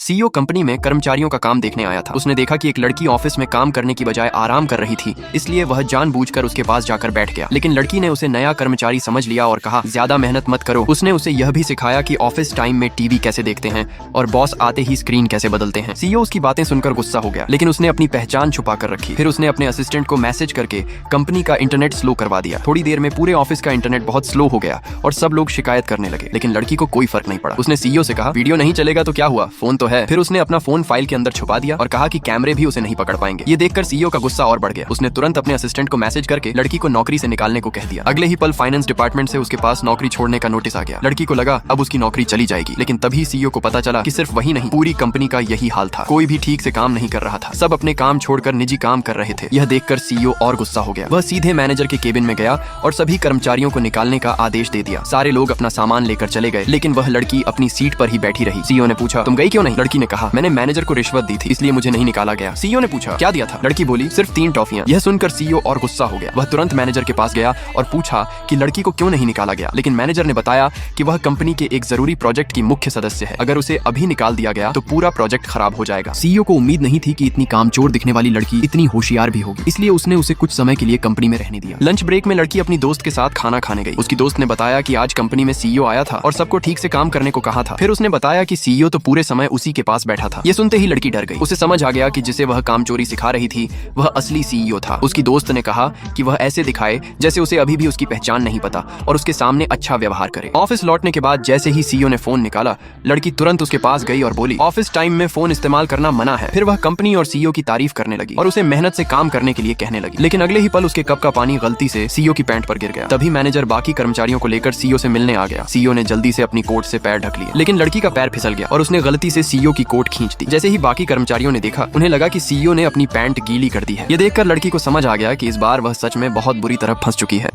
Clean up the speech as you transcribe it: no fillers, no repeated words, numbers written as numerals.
CEO company में कर्मचारियों का काम देखने आया था। उसने देखा कि एक लड़की ऑफिस में काम करने की बजाय आराम कर रही थी, इसलिए वह जानबूझकर उसके पास जाकर बैठ गया। लेकिन लड़की ने उसे नया कर्मचारी समझ लिया और कहा, ज्यादा मेहनत मत करो। उसने उसे यह भी सिखाया कि ऑफिस टाइम में टीवी कैसे देखते हैं और बॉस आते ही स्क्रीन कैसे बदलते हैं। सीईओ उसकी बातें सुनकर गुस्सा हो गया, लेकिन उसने अपनी पहचान छुपा कर रखी। फिर उसने अपने असिस्टेंट को मैसेज करके कंपनी का इंटरनेट स्लो करवा दिया। थोड़ी देर में पूरे ऑफिस का इंटरनेट बहुत स्लो हो गया और सब लोग शिकायत करने लगे, लेकिन लड़की को कोई फर्क नहीं पड़ा। उसने सीईओ से कहा, वीडियो नहीं चलेगा तो क्या हुआ, फोन तो है। फिर उसने अपना फोन फाइल के अंदर छुपा दिया और कहा कि कैमरे भी उसे नहीं पकड़ पाएंगे। ये देखकर सीईओ का गुस्सा और बढ़ गया। उसने तुरंत अपने असिस्टेंट को मैसेज करके लड़की को नौकरी से निकालने को कह दिया। अगले ही पल फाइनेंस डिपार्टमेंट से उसके पास नौकरी छोड़ने का नोटिस आ गया। लड़की को लगा अब उसकी नौकरी चली जाएगी, लेकिन तभी सीईओ को पता चला कि सिर्फ वही नहीं, पूरी कंपनी का यही हाल था। कोई भी ठीक से काम नहीं कर रहा था, सब अपने काम छोड़कर निजी काम कर रहे थे। यह देखकर सीईओ और गुस्सा हो गया। वह सीधे मैनेजर के केबिन में गया और सभी कर्मचारियों को निकालने का आदेश दे दिया। सारे लोग अपना सामान लेकर चले गए, लेकिन वह लड़की अपनी सीट पर ही बैठी रही। सीईओ ने पूछा, तुम गई क्यों नहीं? लड़की ने कहा, मैंने मैनेजर को रिश्वत दी थी, इसलिए मुझे नहीं निकाला गया। सीईओ ने पूछा, क्या दिया था? लड़की बोली, सिर्फ 3 टॉफियां। यह सुनकर सीईओ और गुस्सा हो गया। वह तुरंत मैनेजर के पास गया और पूछा कि लड़की को क्यों नहीं निकाला गया, लेकिन मैनेजर ने बताया कि वह कंपनी के एक जरूरी प्रोजेक्ट की मुख्य सदस्य है। अगर उसे अभी निकाल दिया गया तो पूरा प्रोजेक्ट खराब हो जाएगा। सीईओ को उम्मीद नहीं थी कि इतनी कामचोर दिखने वाली लड़की इतनी होशियार भी होगी, इसलिए उसने उसे कुछ समय के लिए कंपनी में रहने दिया। लंच ब्रेक में लड़की अपनी दोस्त के साथ खाना खाने गई। उसकी दोस्त ने बताया कि आज कंपनी में सीईओ आया था और सबको ठीक से काम करने को कहा था। फिर उसने बताया कि सीईओ तो पूरे समय उसी के पास बैठा था। ये सुनते ही लड़की डर गई। उसे समझ आ गया कि जिसे वह कामचोरी सिखा रही थी वह असली सीईओ था। उसकी दोस्त ने कहा कि वह ऐसे दिखाए जैसे उसे अभी भी उसकी पहचान नहीं पता और उसके सामने अच्छा व्यवहार करे। ऑफिस लौटने के बाद जैसे ही सीईओ ने फोन निकाला, लड़की तुरंत उसके पास गई और बोली, ऑफिस टाइम में फोन इस्तेमाल करना मना है। फिर वह कंपनी और सीईओ की तारीफ करने लगी और उसे मेहनत से काम करने के लिए कहने लगी। लेकिन अगले ही पल उसके कप का पानी गलती से सीईओ की पैंट पर गिर गया। तभी मैनेजर बाकी कर्मचारियों को लेकर सीईओ से मिलने आ गया। सीईओ ने जल्दी से अपनी कोट से पैर ढक लिया, लेकिन लड़की का पैर फिसल गया और उसने गलती से सीईओ की कोट खींच दी। जैसे ही बाकी कर्मचारियों ने देखा, उन्हें लगा कि सीईओ ने अपनी पैंट गीली कर दी है। ये देखकर लड़की को समझ आ गया कि इस बार वह सच में बहुत बुरी तरह फंस चुकी है।